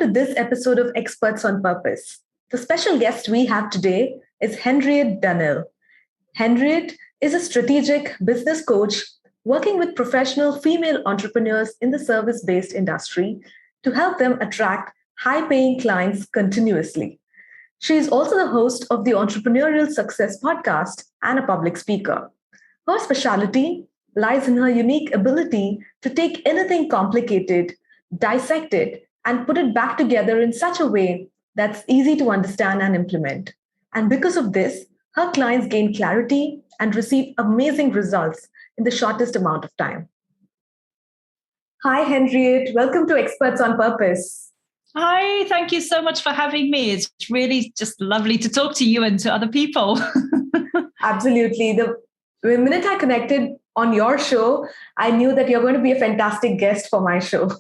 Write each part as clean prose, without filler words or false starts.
to this episode of Experts on Purpose. The special guest we have today is Henriette Danel. Henriette is a strategic business coach working with professional female entrepreneurs in the service-based industry to help them attract high-paying clients continuously. She is also the host of the Entrepreneurial Success podcast and a public speaker. Her specialty lies in her unique ability to take anything complicated, dissect it, and put it back together in such a way that's easy to understand and implement. And because of this, her clients gain clarity and receive amazing results in the shortest amount of time. Hi, Henriette. Welcome to Experts on Purpose. Hi, thank you so much for having me. It's really just lovely to talk to you and to other people. Absolutely. The minute I connected on your show, I knew that you're going to be a fantastic guest for my show.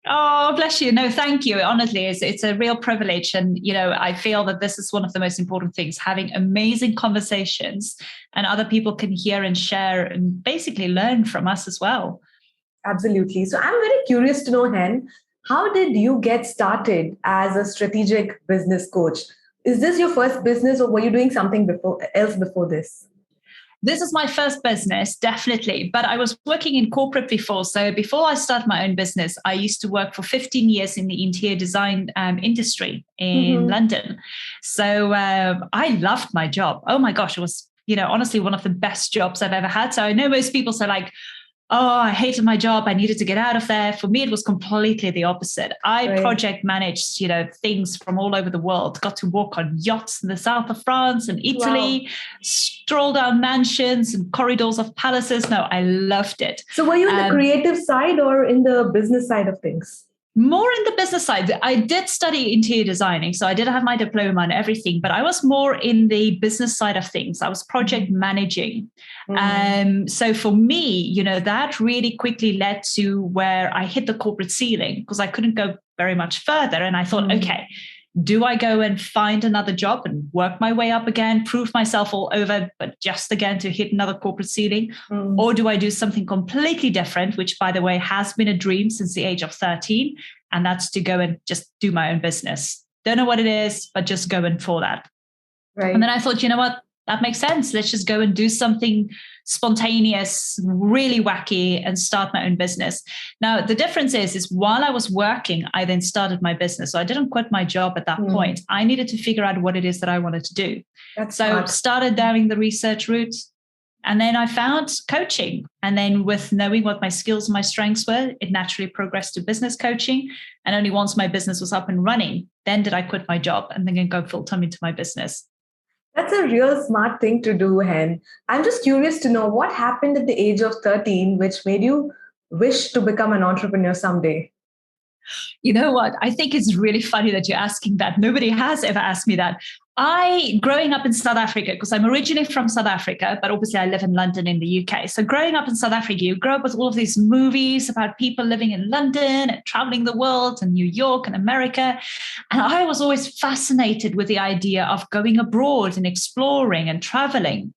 Oh, bless you. No, thank you. Honestly, it's a real privilege. And, I feel that this is one of the most important things, having amazing conversations and other people can hear and share and basically learn from us as well. Absolutely. So I'm very curious to know, Hen, how did you get started as a strategic business coach? Is this your first business or were you doing something else before this? This is my first business, definitely. But I was working in corporate before. So before I started my own business, I used to work for 15 years in the interior design industry in London. So I loved my job. Oh my gosh, it was, honestly, one of the best jobs I've ever had. So I know most people say like, oh, I hated my job. I needed to get out of there. For me, it was completely the opposite. I project managed, things from all over the world, got to walk on yachts in the south of France and Italy, stroll down mansions and corridors of palaces. No, I loved it. So were you in the creative side or in the business side of things? More in the business side. I did study interior designing, so I did have my diploma and everything, but I was more in the business side of things. I was project managing. So for me, that really quickly led to where I hit the corporate ceiling because I couldn't go very much further. And I thought, okay, do I go and find another job and work my way up again, prove myself all over, but just again to hit another corporate ceiling? Or do I do something completely different, which, by the way, has been a dream since the age of 13, and that's to go and just do my own business. Don't know what it is, but just go in for that. Right. And then I thought, you know what? That makes sense. Let's just go and do something spontaneous, really wacky, and start my own business. Now, the difference is while I was working, I then started my business. So I didn't quit my job at that point. I needed to figure out what it is that I wanted to do. Started down the research route. And then I found coaching. And then with knowing what my skills and my strengths were, it naturally progressed to business coaching. And only once my business was up and running, then did I quit my job and then go full time into my business. That's a real smart thing to do, Hen. I'm just curious to know what happened at the age of 13, which made you wish to become an entrepreneur someday. You know what? I think it's really funny that you're asking that. Nobody has ever asked me that. Growing up in South Africa, because I'm originally from South Africa, but obviously I live in London in the UK. So growing up in South Africa, you grow up with all of these movies about people living in London and traveling the world and New York and America. And I was always fascinated with the idea of going abroad and exploring and traveling.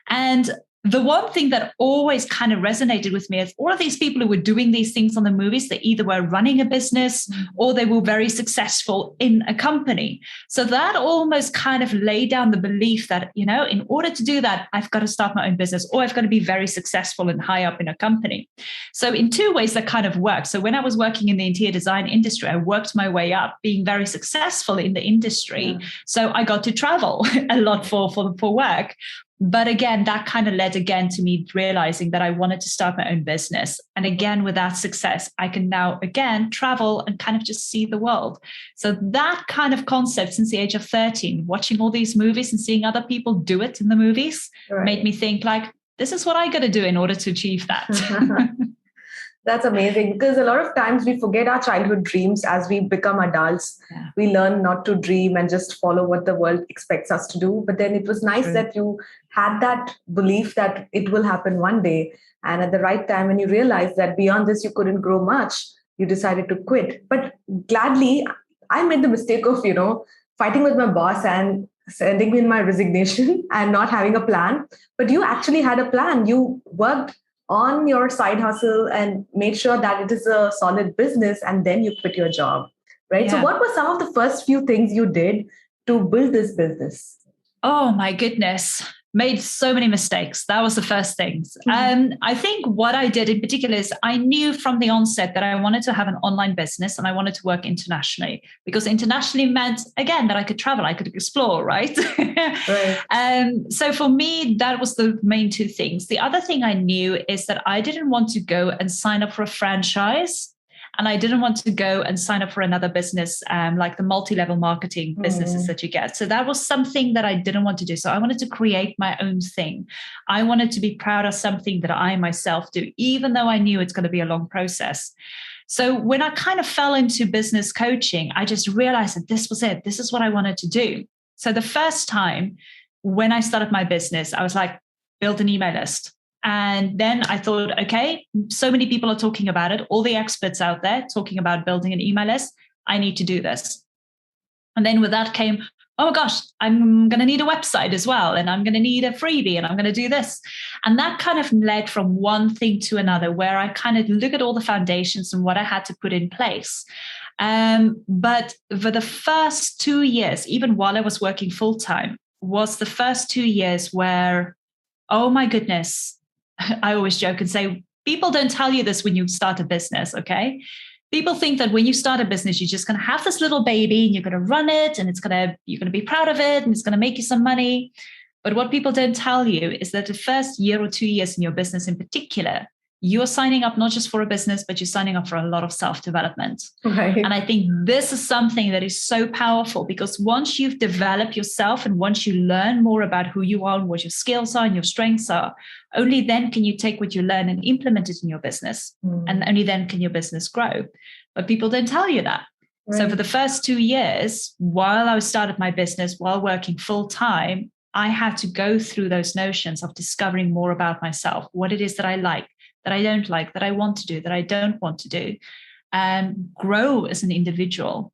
And the one thing that always kind of resonated with me is all of these people who were doing these things on the movies, they either were running a business or they were very successful in a company. So that almost kind of laid down the belief that, in order to do that, I've got to start my own business or I've got to be very successful and high up in a company. So in two ways that kind of worked. So when I was working in the interior design industry, I worked my way up being very successful in the industry. So I got to travel a lot for work. But again, that kind of led again to me realizing that I wanted to start my own business. And again, with that success, I can now again travel and kind of just see the world. So that kind of concept since the age of 13, watching all these movies and seeing other people do it in the movies made me think like, this is what I got to do in order to achieve that. That's amazing because a lot of times we forget our childhood dreams as we become adults. Yeah. We learn not to dream and just follow what the world expects us to do. But then it was nice that you had that belief that it will happen one day. And at the right time, when you realized that beyond this, you couldn't grow much, you decided to quit. But gladly, I made the mistake of, fighting with my boss and sending in my resignation and not having a plan. But you actually had a plan. You worked on your side hustle and made sure that it is a solid business, and then you quit your job. right? So Yeah. what were some of the first few things you did to build this business? Oh my goodness. Made so many mistakes. That was the first things. I think what I did in particular is I knew from the onset that I wanted to have an online business and I wanted to work internationally, because internationally meant, again, that I could travel, I could explore, right? Right. So for me, that was the main two things. The other thing I knew is that I didn't want to go and sign up for a franchise. And I didn't want to go and sign up for another business, like the multi-level marketing businesses that you get. So that was something that I didn't want to do. So I wanted to create my own thing. I wanted to be proud of something that I myself do, even though I knew it's going to be a long process. So when I kind of fell into business coaching, I just realized that this was it. This is what I wanted to do. So the first time when I started my business, I was like, build an email list. And then I thought, okay, so many people are talking about it. All the experts out there talking about building an email list. I need to do this. And then with that came, oh my gosh, I'm going to need a website as well. And I'm going to need a freebie and I'm going to do this. And that kind of led from one thing to another, where I kind of look at all the foundations and what I had to put in place. But for the first 2 years, even while I was working full time, was the first 2 years where, oh my goodness, I always joke and say, people don't tell you this when you start a business, okay? People think that when you start a business, you're just going to have this little baby and you're going to run it and you're going to be proud of it and it's going to make you some money. But what people don't tell you is that the first year or 2 years in your business in particular, you're signing up not just for a business, but you're signing up for a lot of self-development. Right. And I think this is something that is so powerful, because once you've developed yourself and once you learn more about who you are and what your skills are and your strengths are, only then can you take what you learn and implement it in your business. And only then can your business grow. But people don't tell you that. Right. So for the first 2 years, while I started my business, while working full time, I had to go through those notions of discovering more about myself, what it is that I like, that I don't like, that I want to do, that I don't want to do, and grow as an individual.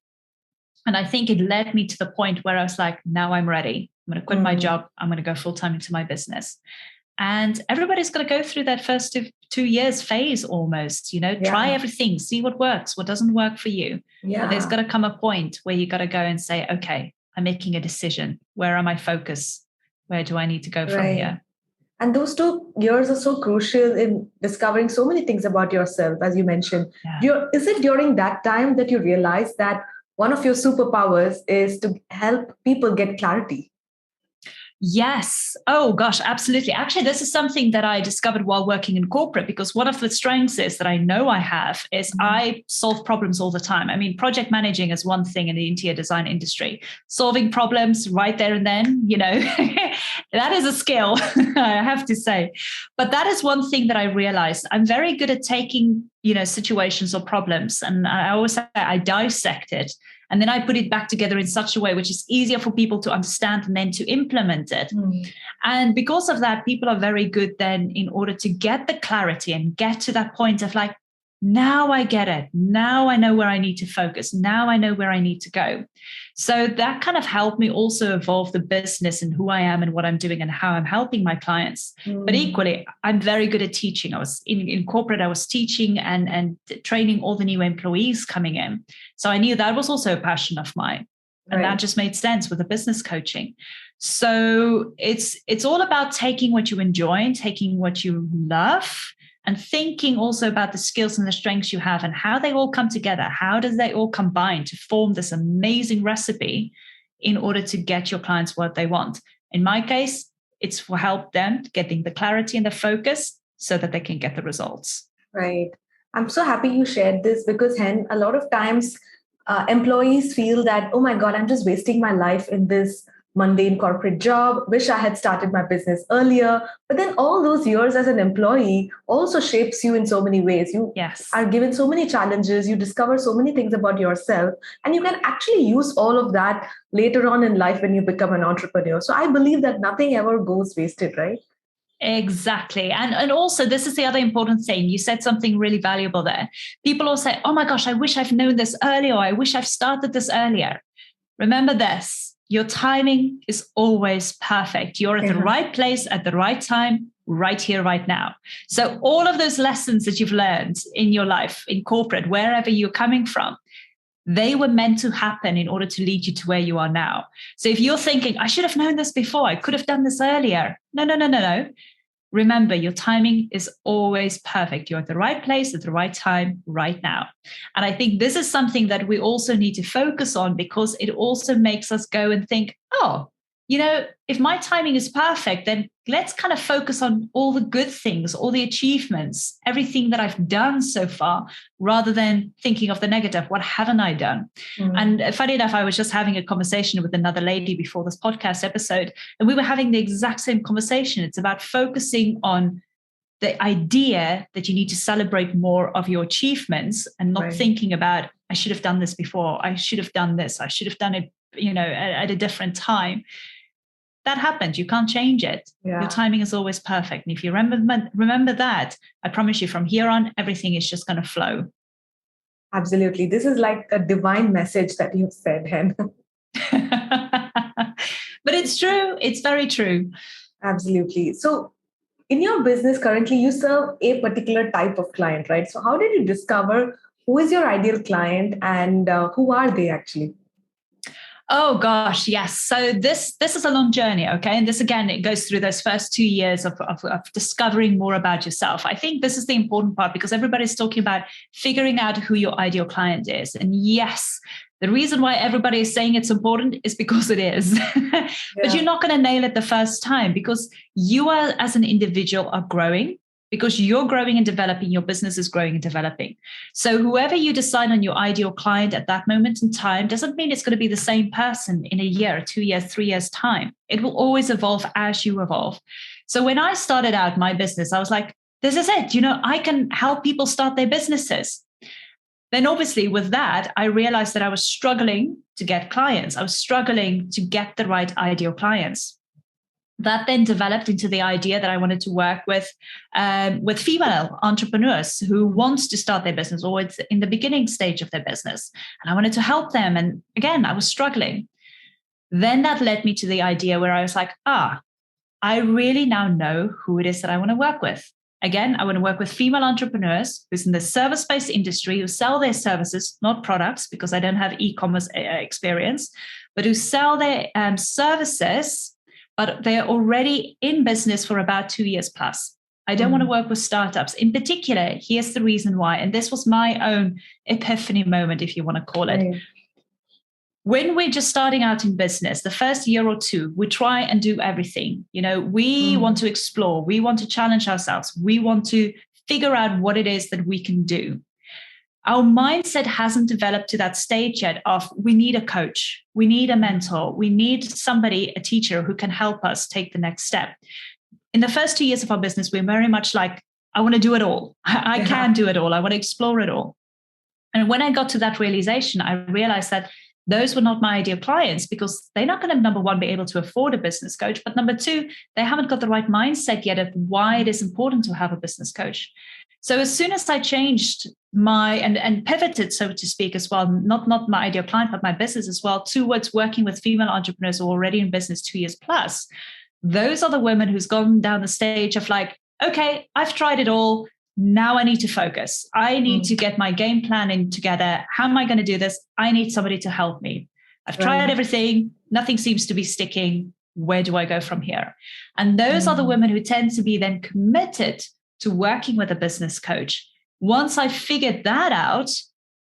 And I think it led me to the point where I was like, now I'm ready. I'm going to quit my job. I'm going to go full time into my business. And everybody's going to go through that first 2 years phase almost, try everything, see what works, what doesn't work for you. But there's got to come a point where you got to go and say, okay, I'm making a decision. Where am I focused? Where do I need to go from here? And those 2 years are so crucial in discovering so many things about yourself, as you mentioned. Yeah. Is it during that time that you realized that one of your superpowers is to help people get clarity? Yes. Oh, gosh, absolutely. Actually, this is something that I discovered while working in corporate, because one of the strengths is that I know I have is I solve problems all the time. I mean, project managing is one thing in the interior design industry. Solving problems right there and then, that is a skill, I have to say. But that is one thing that I realized. I'm very good at taking, situations or problems. And I always say I dissect it. And then I put it back together in such a way which is easier for people to understand and then to implement it. And because of that, people are very good then in order to get the clarity and get to that point of like, now I get it. Now I know where I need to focus. Now I know where I need to go. So that kind of helped me also evolve the business and who I am and what I'm doing and how I'm helping my clients. But equally, I'm very good at teaching. I was in corporate, I was teaching and training all the new employees coming in. So I knew that was also a passion of mine. And that just made sense with the business coaching. So it's all about taking what you enjoy and taking what you love, and thinking also about the skills and the strengths you have and how they all come together. How does they all combine to form this amazing recipe in order to get your clients what they want? In my case, it's for help them getting the clarity and the focus so that they can get the results. Right. I'm so happy you shared this, because Hen, a lot of times employees feel that, oh my God, I'm just wasting my life in this mundane corporate job. Wish I had started my business earlier. But then all those years as an employee also shapes you in so many ways. You are given so many challenges. You discover so many things about yourself, and you can actually use all of that later on in life when you become an entrepreneur. So I believe that nothing ever goes wasted, right? Exactly. And also, this is the other important thing. You said something really valuable there. People all say, oh my gosh, I wish I've known this earlier. I wish I've started this earlier. Remember this. Your timing is always perfect. You're at the right place at the right time, right here, right now. So all of those lessons that you've learned in your life, in corporate, wherever you're coming from, They were meant to happen in order to lead you to where you are now. So if you're thinking, I should have known this before, I could have done this earlier. No. Remember, your timing is always perfect. You're at the right place at the right time right now. And I think this is something that we also need to focus on, because it also makes us go and think, oh, if my timing is perfect, then let's kind of focus on all the good things, all the achievements, everything that I've done so far, rather than thinking of the negative. What haven't I done? And funny enough, I was just having a conversation with another lady before this podcast episode, and we were having the exact same conversation. It's about focusing on the idea that you need to celebrate more of your achievements and not thinking about, I should have done this before, I should have done this, I should have done it, at a different time. That happened. You can't change it. Yeah. Your timing is always perfect. And if you remember that, I promise you from here on, everything is just going to flow. Absolutely. This is like a divine message that you've said, Hen. But it's true. It's very true. Absolutely. So in your business currently, you serve a particular type of client, right? So how did you discover who is your ideal client and who are they actually? Oh gosh, yes. So this is a long journey, okay? And this, again, it goes through those first 2 years of discovering more about yourself. I think this is the important part, because everybody's talking about figuring out who your ideal client is. And yes, the reason why everybody is saying it's important is because it is. But you're not going to nail it the first time, because you are, as an individual, are growing. Because you're growing and developing, your business is growing and developing. So whoever you decide on your ideal client at that moment in time doesn't mean it's going to be the same person in a year, 2 years, 3 years' time. It will always evolve as you evolve. So when I started out my business, I was like, this is it. I can help people start their businesses. Then obviously with that, I realized that I was struggling to get clients. I was struggling to get the right ideal clients. That then developed into the idea that I wanted to work with female entrepreneurs who want to start their business, or it's in the beginning stage of their business. And I wanted to help them. And again, I was struggling. Then that led me to the idea where I was like, I really now know who it is that I want to work with. Again, I want to work with female entrepreneurs who's in the service-based industry, who sell their services, not products, because I don't have e-commerce experience, but who sell their services, but they're already in business for about 2 years plus. I don't want to work with startups. In particular, here's the reason why. And this was my own epiphany moment, if you want to call it. Right. When we're just starting out in business, the first year or two, we try and do everything. We want to explore. We want to challenge ourselves. We want to figure out what it is that we can do. Our mindset hasn't developed to that stage yet of we need a coach, we need a mentor, we need somebody, a teacher who can help us take the next step. In the first 2 years of our business, we're very much like, I want to do it all. I can do it all. I want to explore it all. And when I got to that realization, I realized that those were not my ideal clients, because they're not going to, number one, be able to afford a business coach. But number two, they haven't got the right mindset yet of why it is important to have a business coach. So as soon as I changed my and pivoted, so to speak, as well, not my ideal client, but my business as well, towards working with female entrepreneurs who are already in business 2 years plus, those are the women who's gone down the stage of like, okay, I've tried it all. Now I need to focus. I need to get my game planning together. How am I going to do this? I need somebody to help me. I've tried everything. Nothing seems to be sticking. Where do I go from here? And those are the women who tend to be then committed to working with a business coach. Once I figured that out,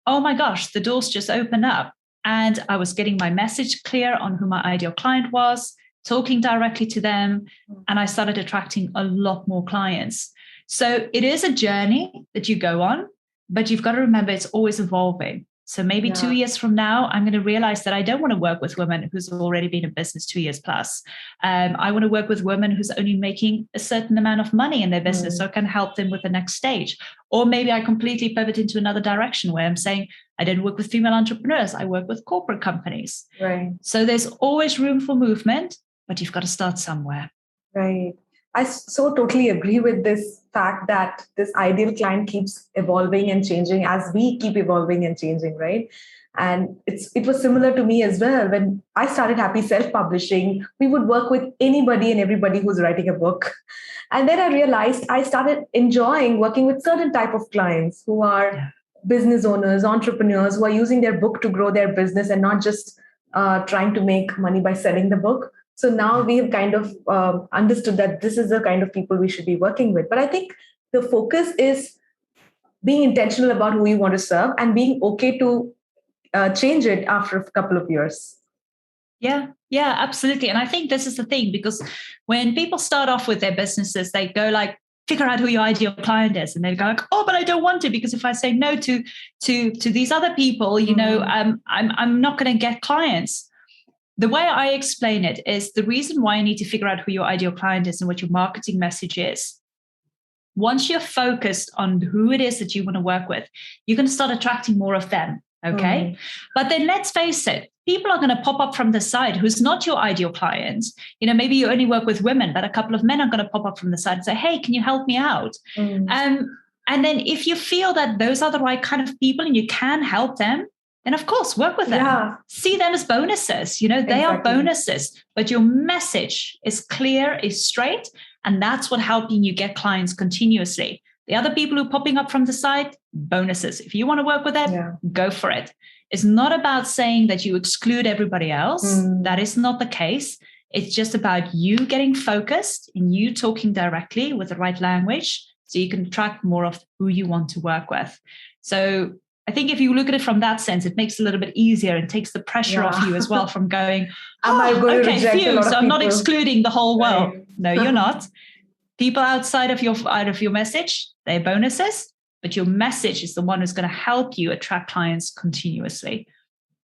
oh my gosh, the doors just opened up. And I was getting my message clear on who my ideal client was, talking directly to them, and I started attracting a lot more clients. So it is a journey that you go on, but you've got to remember it's always evolving. So maybe 2 years from now, I'm going to realize that I don't want to work with women who's already been in business 2 years plus. I want to work with women who's only making a certain amount of money in their business, so I can help them with the next stage. Or maybe I completely pivot into another direction where I'm saying, I don't work with female entrepreneurs. I work with corporate companies. Right. So there's always room for movement, but you've got to start somewhere. Right. I so totally agree with this fact that this ideal client keeps evolving and changing as we keep evolving and changing, right? And it was similar to me as well. When I started Happy Self-Publishing, we would work with anybody and everybody who's writing a book. And then I realized I started enjoying working with certain type of clients who are business owners, entrepreneurs who are using their book to grow their business and not just trying to make money by selling the book. So now we have kind of understood that this is the kind of people we should be working with. But I think the focus is being intentional about who you want to serve and being okay to change it after a couple of years. Yeah, absolutely. And I think this is the thing, because when people start off with their businesses, they go like, figure out who your ideal client is. And they go like, oh, but I don't want to, because if I say no to these other people, I'm not going to get clients. The way I explain it is the reason why you need to figure out who your ideal client is and what your marketing message is. Once you're focused on who it is that you want to work with, you're going to start attracting more of them. Okay. But then let's face it, people are going to pop up from the side who's not your ideal client. Maybe you only work with women, but a couple of men are going to pop up from the side and say, hey, can you help me out? And then if you feel that those are the right kind of people and you can help them, then of course, work with them. Yeah. See them as bonuses. They are bonuses, but your message is clear, is straight, and that's what helping you get clients continuously. The other people who are popping up from the side, bonuses. If you want to work with them, go for it. It's not about saying that you exclude everybody else. That is not the case. It's just about you getting focused and you talking directly with the right language so you can attract more of who you want to work with. So I think if you look at it from that sense, it makes it a little bit easier and takes the pressure off you as well from going, so I'm not excluding the whole world. Right. No, you're not. People outside of your message, they're bonuses, but your message is the one who's going to help you attract clients continuously.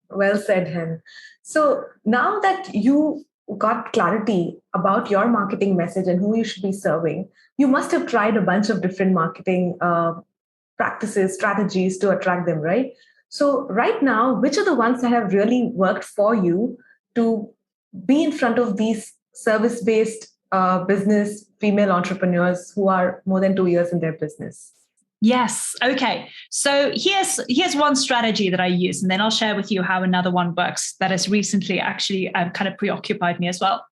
Well said, Hen. So now that you got clarity about your marketing message and who you should be serving, you must have tried a bunch of different marketing practices, strategies to attract them, right? So right now, which are the ones that have really worked for you to be in front of these service-based business female entrepreneurs who are more than 2 years in their business? Yes. Okay. So here's one strategy that I use, and then I'll share with you how another one works that has recently actually kind of preoccupied me as well.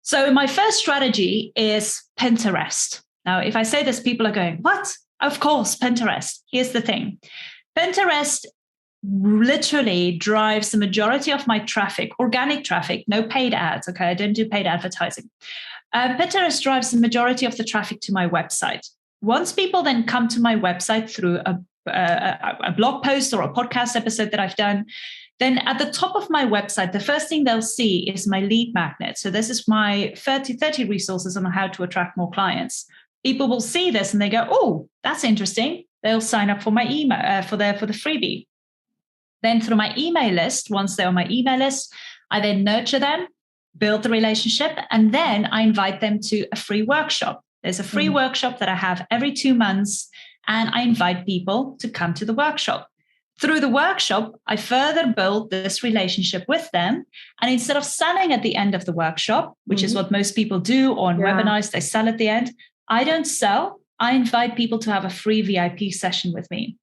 So my first strategy is Pinterest. Now, if I say this, people are going, what? Of course, Pinterest. Here's the thing. Pinterest literally drives the majority of my traffic, organic traffic, no paid ads. Okay. I don't do paid advertising. Pinterest drives the majority of the traffic to my website. Once people then come to my website through a blog post or a podcast episode that I've done, then at the top of my website, the first thing they'll see is my lead magnet. So this is my 30 resources on how to attract more clients. People will see this and they go, oh, that's interesting. They'll sign up for my email for the freebie. Then through my email list, once they're on my email list, I then nurture them, build the relationship, and then I invite them to a free workshop. There's a free workshop that I have every 2 months, and I invite people to come to the workshop. Through the workshop, I further build this relationship with them. And instead of selling at the end of the workshop, which is what most people do on webinars, they sell at the end, I don't sell. I invite people to have a free VIP session with me.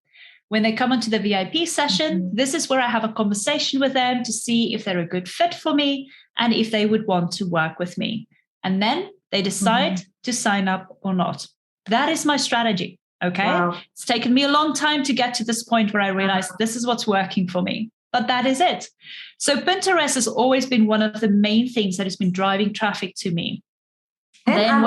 When they come onto the VIP session, this is where I have a conversation with them to see if they're a good fit for me and if they would want to work with me. And then they decide to sign up or not. That is my strategy. Okay. Wow. It's taken me a long time to get to this point where I realized this is what's working for me, but that is it. So Pinterest has always been one of the main things that has been driving traffic to me. And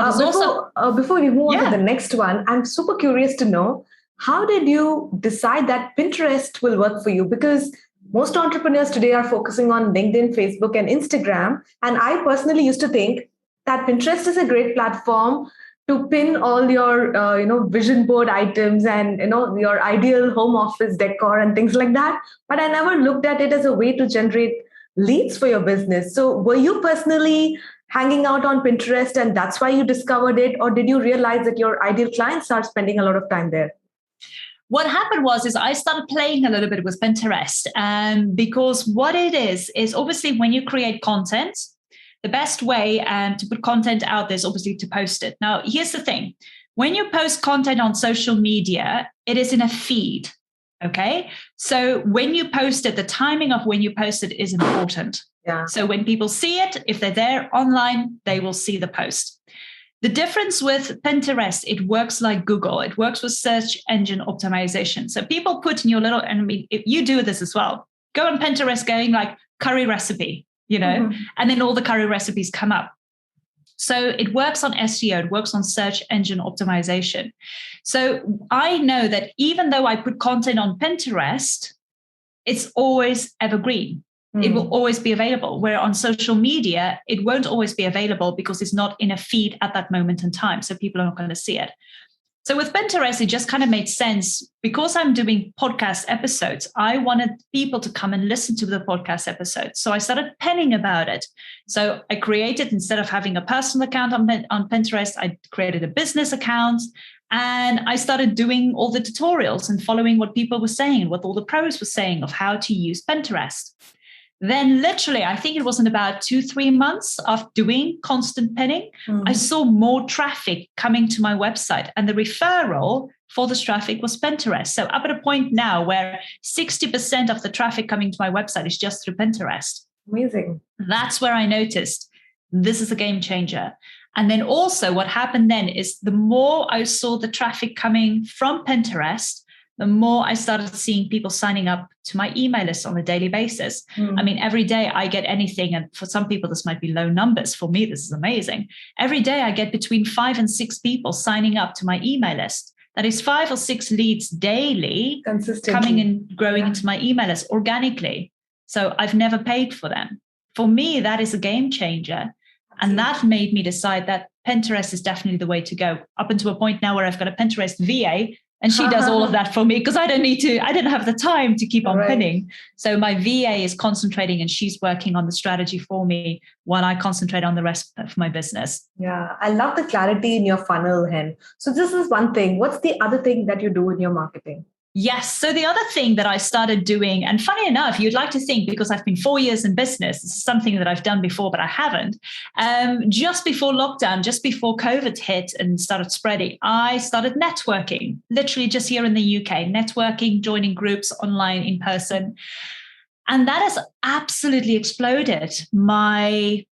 before we move on to the next one, I'm super curious to know, how did you decide that Pinterest will work for you? Because most entrepreneurs today are focusing on LinkedIn, Facebook, and Instagram. And I personally used to think that Pinterest is a great platform to pin all your vision board items and your ideal home office decor and things like that. But I never looked at it as a way to generate leads for your business. So were you personally hanging out on Pinterest and that's why you discovered it? Or did you realize that your ideal clients are spending a lot of time there? What happened is I started playing a little bit with Pinterest, because what it is obviously when you create content, the best way to put content out there is obviously to post it. Now, here's the thing. When you post content on social media, it is in a feed, okay? So when you post it, the timing of when you post it is important. Yeah. So when people see it, if they're there online, they will see the post. The difference with Pinterest, it works like Google. It works with search engine optimization. So people put in your little, and I mean, if you do this as well, go on Pinterest going like curry recipe, and then all the curry recipes come up. So it works on SEO, it works on search engine optimization. So I know that even though I put content on Pinterest, it's always evergreen. It will always be available. Where on social media, it won't always be available because it's not in a feed at that moment in time. So people are not going to see it. So with Pinterest, it just kind of made sense because I'm doing podcast episodes. I wanted people to come and listen to the podcast episodes. So I started penning about it. So I created, instead of having a personal account on Pinterest, I created a business account. And I started doing all the tutorials and following what people were saying, what all the pros were saying of how to use Pinterest. Then literally, I think it was in about 2-3 months of doing constant penning, I saw more traffic coming to my website. And the referral for this traffic was Pinterest. So up at a point now where 60% of the traffic coming to my website is just through Pinterest. Amazing. That's where I noticed this is a game changer. And then also what happened then is the more I saw the traffic coming from Pinterest, the more I started seeing people signing up to my email list on a daily basis. I mean, every day I get anything, and for some people, this might be low numbers. For me, this is amazing. Every day I get between 5 and 6 people signing up to my email list. That is 5 or 6 leads daily coming and growing into my email list organically. So I've never paid for them. For me, that is a game changer. And that made me decide that Pinterest is definitely the way to go, up until a point now where I've got a Pinterest VA. And she does all of that for me because I didn't have the time to keep on pinning. So my VA is concentrating and she's working on the strategy for me while I concentrate on the rest of my business. Yeah, I love the clarity in your funnel, Hen. So this is one thing. What's the other thing that you do in your marketing? Yes. So the other thing that I started doing, and funny enough, you'd like to think because I've been 4 years in business, this is something that I've done before, but I haven't. Just before lockdown, just before COVID hit and started spreading, I started networking, literally just here in the UK, networking, joining groups online, in person. And that has absolutely exploded my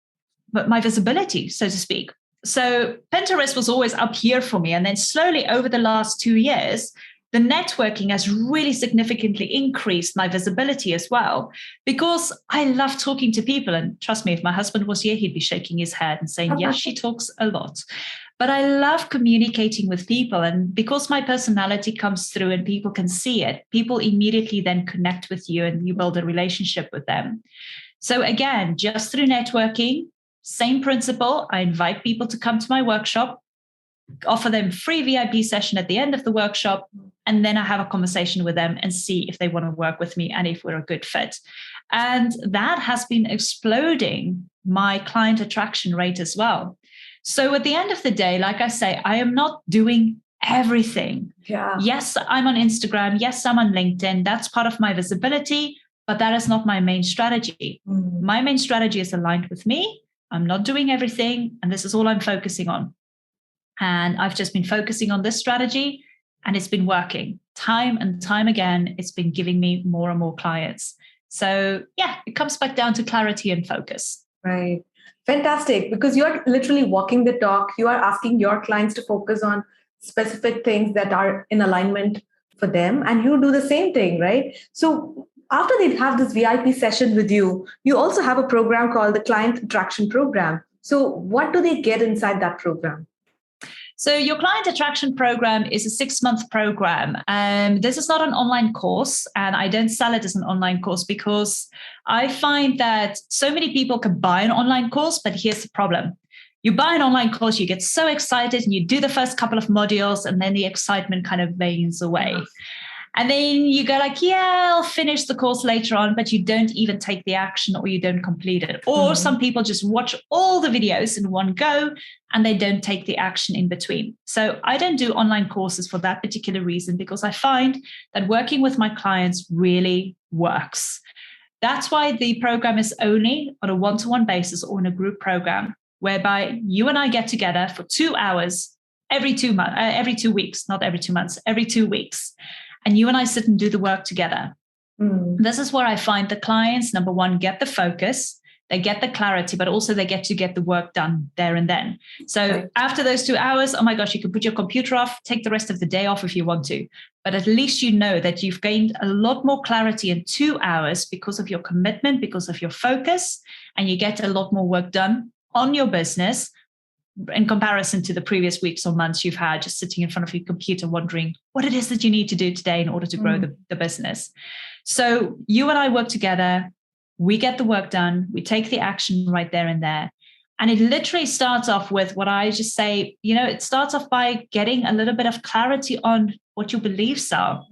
visibility, so to speak. So Pinterest was always up here for me. And then slowly over the last 2 years, the networking has really significantly increased my visibility as well, because I love talking to people. And trust me, if my husband was here, he'd be shaking his head and saying, yes, she talks a lot. But I love communicating with people. And because my personality comes through and people can see it, people immediately then connect with you and you build a relationship with them. So again, just through networking, same principle. I invite people to come to my workshop, offer them free VIP session at the end of the workshop, and then I have a conversation with them and see if they want to work with me and if we're a good fit. And that has been exploding my client attraction rate as well. So at the end of the day, like I say, I am not doing everything. Yeah. Yes, I'm on Instagram. Yes, I'm on LinkedIn. That's part of my visibility, but that is not my main strategy. My main strategy is aligned with me. I'm not doing everything, and this is all I'm focusing on. And I've just been focusing on this strategy, and it's been working time and time again. It's been giving me more and more clients. So yeah, it comes back down to clarity and focus. Right. Fantastic. Because you're literally walking the talk. You are asking your clients to focus on specific things that are in alignment for them. And you do the same thing, right? So after they have this VIP session with you, you also have a program called the Client Attraction Program. So what do they get inside that program? So your client attraction program is a 6-month program. This is not an online course, and I don't sell it as an online course because I find that so many people can buy an online course, but here's the problem. You buy an online course, you get so excited and you do the first couple of modules, and then the excitement kind of wanes away. And then you go like, yeah, I'll finish the course later on, but you don't even take the action or you don't complete it. Or some people just watch all the videos in one go and they don't take the action in between. So I don't do online courses for that particular reason, because I find that working with my clients really works. That's why the program is only on a one-to-one basis or in a group program, whereby you and I get together for 2 hours every 2 weeks, not every 2 months, every 2 weeks. And you and I sit and do the work together. This is where I find the clients, number one, get the focus. they get the clarity, but also they get to get the work done there and then. So after those 2 hours, oh my gosh, you can put your computer off, take the rest of the day off if you want to. But at least you know that you've gained a lot more clarity in 2 hours because of your commitment, because of your focus, and you get a lot more work done on your business in comparison to the previous weeks or months you've had just sitting in front of your computer wondering what it is that you need to do today in order to grow the business. So you and I work together, we get the work done, we take the action right there and there. And it literally starts off with what I just say, it starts off by getting a little bit of clarity on what your beliefs are.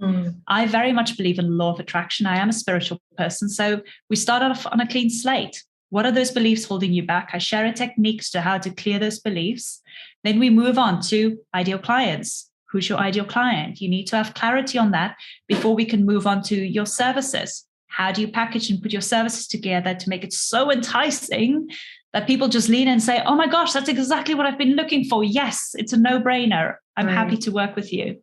I very much believe in the law of attraction. I am a spiritual person. So we start off on a clean slate. What are those beliefs holding you back? I share a technique to how to clear those beliefs. Then we move on to ideal clients. Who's your ideal client? You need to have clarity on that before we can move on to your services. How do you package and put your services together to make it so enticing that people just lean in and say, oh my gosh, that's exactly what I've been looking for. Yes, it's a no-brainer. I'm happy to work with you.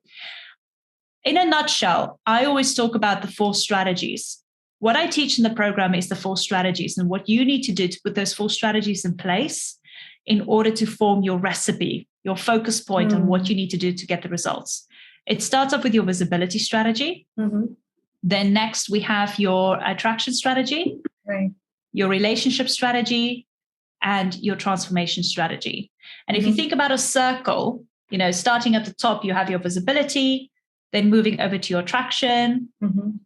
In a nutshell, I always talk about the 4 strategies. What I teach in the program is the 4 strategies and what you need to do to put those 4 strategies in place in order to form your recipe, your focus point on what you need to do to get the results. It starts off with your visibility strategy. Then next we have your attraction strategy, your relationship strategy, and your transformation strategy. And if you think about a circle, starting at the top, you have your visibility, then moving over to your attraction,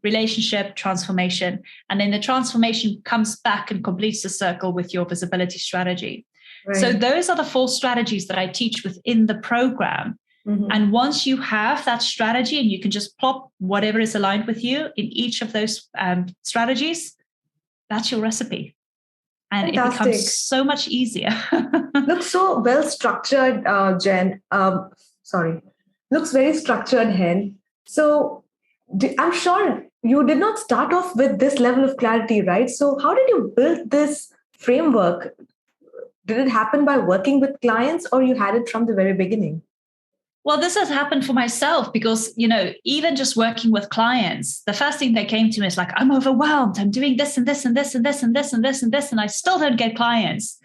relationship, transformation. And then the transformation comes back and completes the circle with your visibility strategy. So those are the 4 strategies that I teach within the program. And once you have that strategy and you can just plop whatever is aligned with you in each of those strategies, that's your recipe. And Fantastic. It becomes so much easier. Looks so well structured, Jen. Looks very structured, Hen. So I'm sure you did not start off with this level of clarity, right? So how did you build this framework? Did it happen by working with clients or you had it from the very beginning? Well, this has happened for myself because, even just working with clients, the first thing they came to me is like, I'm overwhelmed. I'm doing this and this and this and this and this and this and this, and I still don't get clients.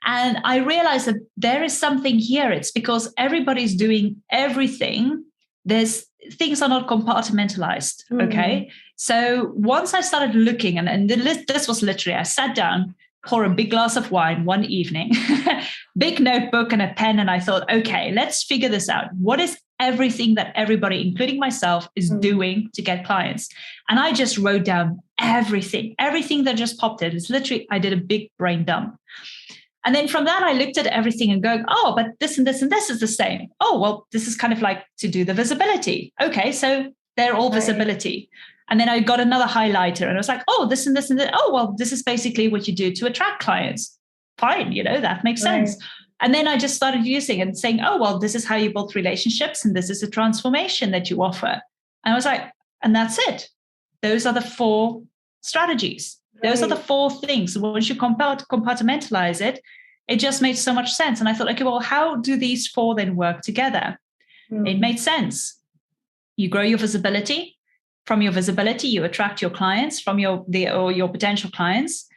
And I realized that there is something here. It's because everybody's doing everything. Things are not compartmentalized. Okay. So once I started looking, and this was literally, I sat down, pour a big glass of wine one evening, big notebook and a pen. And I thought, okay, let's figure this out. What is everything that everybody, including myself, is doing to get clients? And I just wrote down everything that just popped in. It's literally, I did a big brain dump. And then from that, I looked at everything and going, oh, but this and this and this is the same. Oh, well, this is kind of like to do the visibility. Okay, so they're all visibility. And then I got another highlighter and I was like, oh, this and this and that. Oh, well, this is basically what you do to attract clients. Fine, that makes sense. And then I just started using and saying, oh, well, this is how you build relationships and this is a transformation that you offer. And I was like, and that's it. Those are the 4 strategies. Those are the 4 things. Once you compartmentalize it, it just made so much sense. And I thought, okay, well, how do these 4 then work together? It made sense. You grow your visibility. From your visibility, you attract your clients from your potential clients.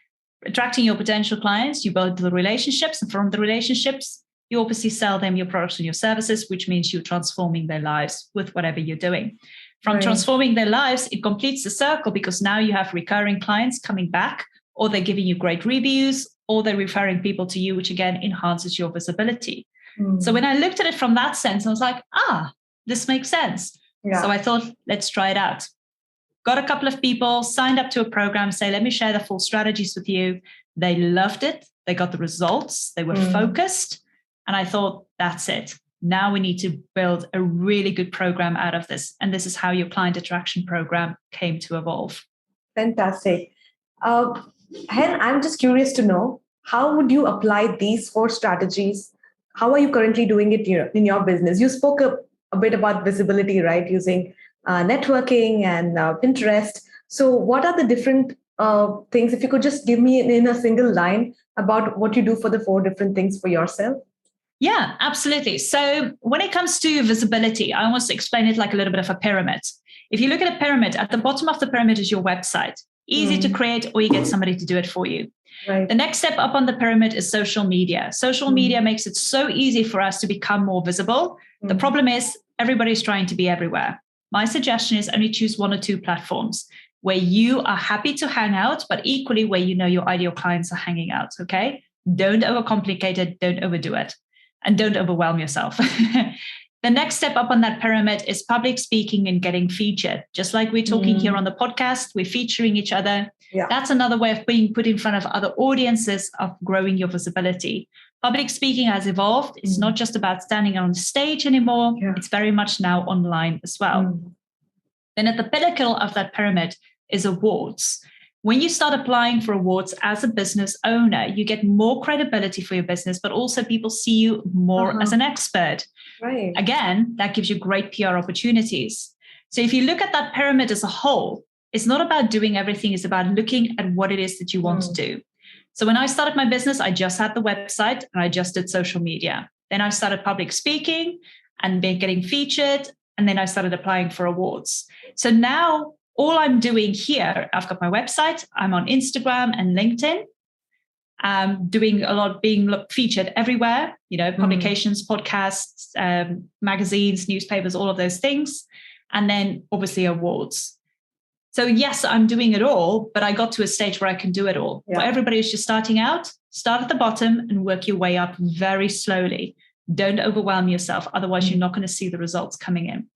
Attracting your potential clients, you build the relationships. And from the relationships, you obviously sell them your products and your services, which means you're transforming their lives with whatever you're doing. From transforming their lives, it completes the circle because now you have recurring clients coming back, or they're giving you great reviews, or they're referring people to you, which again enhances your visibility. So when I looked at it from that sense, I was like, this makes sense. So I thought, let's try it out. Got a couple of people signed up to a program, say, let me share the 4 strategies with you. They loved it. They got the results. They were focused. And I thought, that's it. Now we need to build a really good program out of this. And this is how your client attraction program came to evolve. Fantastic. Hen, I'm just curious to know, how would you apply these 4 strategies? How are you currently doing it in your business? You spoke a bit about visibility, right? Using networking and Pinterest. So what are the different things? If you could just give me in a single line about what you do for the 4 different things for yourself. Yeah, absolutely. So when it comes to visibility, I almost explain it like a little bit of a pyramid. If you look at a pyramid, at the bottom of the pyramid is your website. Easy to create, or you get somebody to do it for you. Right. The next step up on the pyramid is social media. Social media makes it so easy for us to become more visible. The problem is everybody's trying to be everywhere. My suggestion is only choose one or two platforms where you are happy to hang out, but equally where you know your ideal clients are hanging out, okay? Don't overcomplicate it, don't overdo it, and don't overwhelm yourself. The next step up on that pyramid is public speaking and getting featured. Just like we're talking here on the podcast, we're featuring each other. Yeah. That's another way of being put in front of other audiences, of growing your visibility. Public speaking has evolved. It's not just about standing on stage anymore. Yeah. It's very much now online as well. Then at the pinnacle of that pyramid is awards. When you start applying for awards as a business owner, you get more credibility for your business, but also people see you more as an expert. Right. Again, that gives you great PR opportunities. So if you look at that pyramid as a whole, it's not about doing everything. It's about looking at what it is that you want to do. So when I started my business, I just had the website and I just did social media. Then I started public speaking and getting featured. And then I started applying for awards. So now all I'm doing here, I've got my website, I'm on Instagram and LinkedIn, doing a lot, being featured everywhere, publications, podcasts, magazines, newspapers, all of those things. And then obviously awards. So yes, I'm doing it all, but I got to a stage where I can do it all. Yeah. Where everybody is just starting out, start at the bottom and work your way up very slowly. Don't overwhelm yourself. Otherwise, you're not going to see the results coming in.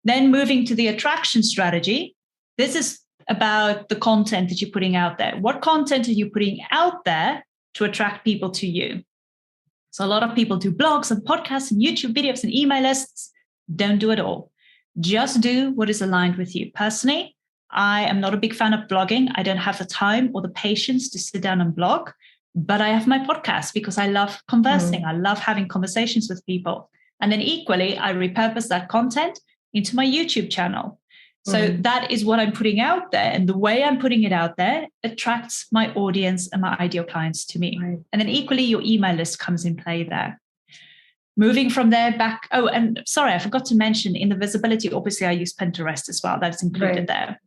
Then moving to the attraction strategy. This is about the content that you're putting out there. What content are you putting out there to attract people to you? So a lot of people do blogs and podcasts and YouTube videos and email lists. Don't do it all. Just do what is aligned with you. Personally, I am not a big fan of blogging. I don't have the time or the patience to sit down and blog, but I have my podcast because I love conversing. I love having conversations with people. And then equally, I repurpose that content into my YouTube channel. So that is what I'm putting out there. And the way I'm putting it out there attracts my audience and my ideal clients to me. Right. And then equally, your email list comes in play there. Moving from there back. Oh, and sorry, I forgot to mention in the visibility, obviously, I use Pinterest as well. That's included there.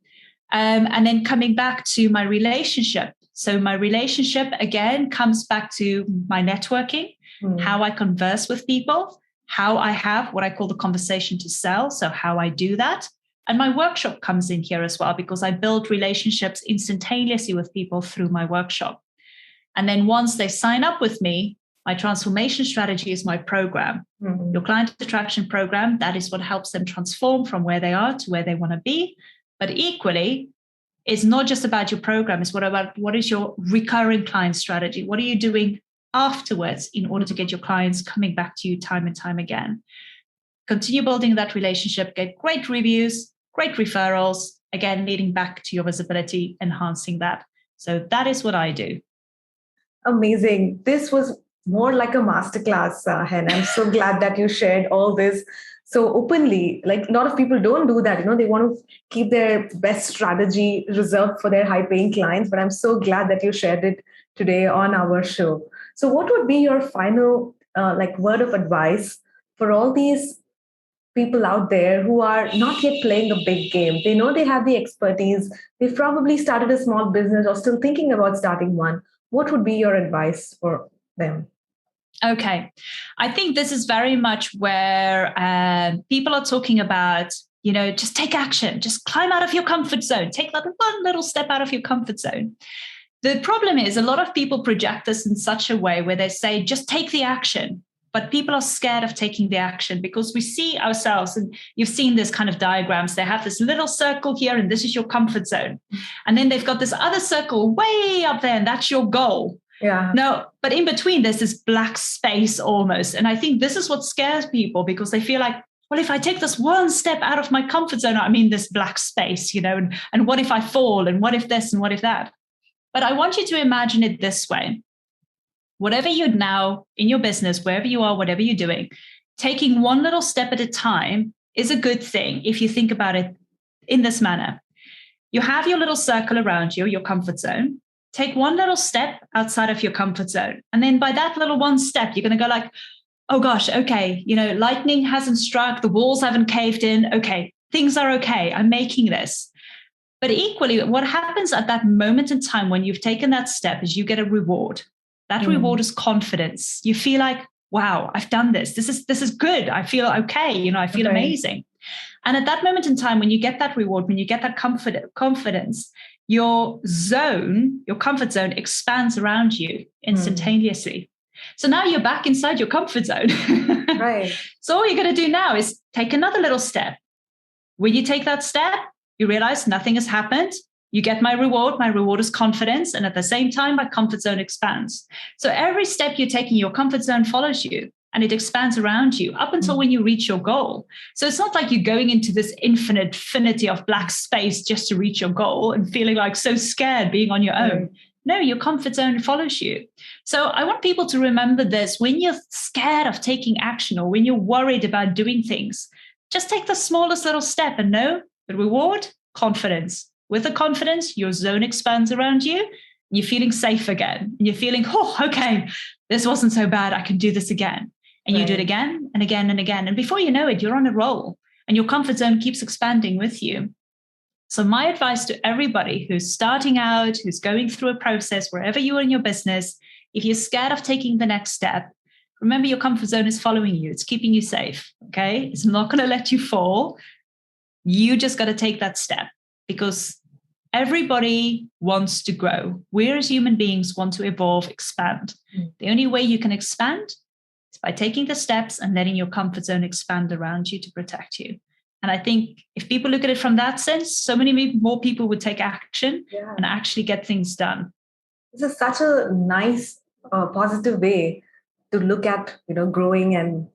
And then coming back to my relationship. So my relationship, again, comes back to my networking, how I converse with people, how I have what I call the conversation to sell. So how I do that. And my workshop comes in here as well, because I build relationships instantaneously with people through my workshop. And then once they sign up with me, my transformation strategy is my program. Your client attraction program, that is what helps them transform from where they are to where they want to be. But equally, it's not just about your program. It's what is your recurring client strategy? What are you doing afterwards in order to get your clients coming back to you time and time again? Continue building that relationship, get great reviews, great referrals, again, leading back to your visibility, enhancing that. So that is what I do. Amazing. This was more like a masterclass, Hen. I'm so glad that you shared all this so openly. Like a lot of people don't do that. They want to keep their best strategy reserved for their high-paying clients. But I'm so glad that you shared it today on our show. So what would be your final word of advice for all these people out there who are not yet playing a big game? They know they have the expertise. They've probably started a small business or still thinking about starting one. What would be your advice for them? Okay. I think this is very much where people are talking about, just take action, just climb out of your comfort zone, take that one little step out of your comfort zone. The problem is a lot of people project this in such a way where they say, just take the action. But people are scared of taking the action because we see ourselves, and you've seen this kind of diagrams. They have this little circle here, and this is your comfort zone. And then they've got this other circle way up there, and that's your goal. Yeah. No, but in between, there's this black space almost. And I think this is what scares people because they feel like, well, if I take this one step out of my comfort zone, I'm in this black space, and what if I fall? And what if this and what if that? But I want you to imagine it this way. Whatever you're now in your business, wherever you are, whatever you're doing, taking one little step at a time is a good thing if you think about it in this manner. You have your little circle around you, your comfort zone. Take one little step outside of your comfort zone. And then by that little one step, you're going to go like, oh gosh, okay, lightning hasn't struck, the walls haven't caved in. Okay, things are okay. I'm making this. But equally, what happens at that moment in time when you've taken that step is you get a reward. That reward is confidence. You feel like, wow, I've done this. This is good. I feel okay. I feel amazing. And at that moment in time, when you get that reward, when you get that confidence, your comfort zone expands around you instantaneously. So now you're back inside your comfort zone. Right. So all you're going to do now is take another little step. When you take that step, you realize nothing has happened. You get my reward. My reward is confidence. And at the same time, my comfort zone expands. So every step you're taking, your comfort zone follows you and it expands around you up until when you reach your goal. So it's not like you're going into this infinity of black space just to reach your goal and feeling like so scared being on your own. No, your comfort zone follows you. So I want people to remember this. When you're scared of taking action or when you're worried about doing things, just take the smallest little step and know the reward, confidence. With the confidence, your zone expands around you. And you're feeling safe again. And you're feeling, oh, okay, this wasn't so bad. I can do this again. And you do it again and again and again. And before you know it, you're on a roll and your comfort zone keeps expanding with you. So my advice to everybody who's starting out, who's going through a process, wherever you are in your business, if you're scared of taking the next step, remember your comfort zone is following you. It's keeping you safe, okay? It's not going to let you fall. You just got to take that step because everybody wants to grow. We as human beings want to evolve, expand. The only way you can expand is by taking the steps and letting your comfort zone expand around you to protect you. And I think if people look at it from that sense, so many more people would take action and actually get things done. This is such a nice, positive way to look at, growing and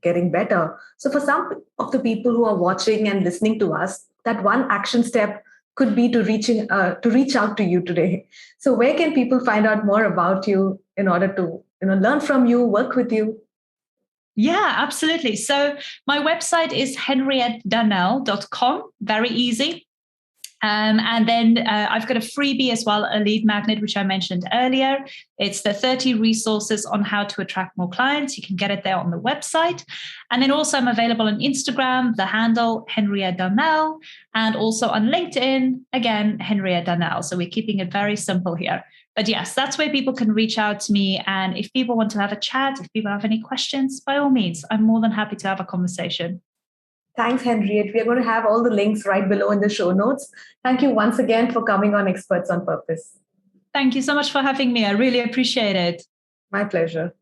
getting better. So for some of the people who are watching and listening to us, that one action step could be to reach out to you today. So where can people find out more about you in order to, learn from you, work with you? Yeah, absolutely. So my website is henriettedanel.com. Very easy. And then I've got a freebie as well, a lead magnet, which I mentioned earlier. It's the 30 resources on how to attract more clients. You can get it there on the website. And then also I'm available on Instagram, the handle Henriette Danel, and also on LinkedIn, again, Henriette Danel. So we're keeping it very simple here. But yes, that's where people can reach out to me. And if people want to have a chat, if people have any questions, by all means, I'm more than happy to have a conversation. Thanks, Henriette. We are going to have all the links right below in the show notes. Thank you once again for coming on Experts on Purpose. Thank you so much for having me. I really appreciate it. My pleasure.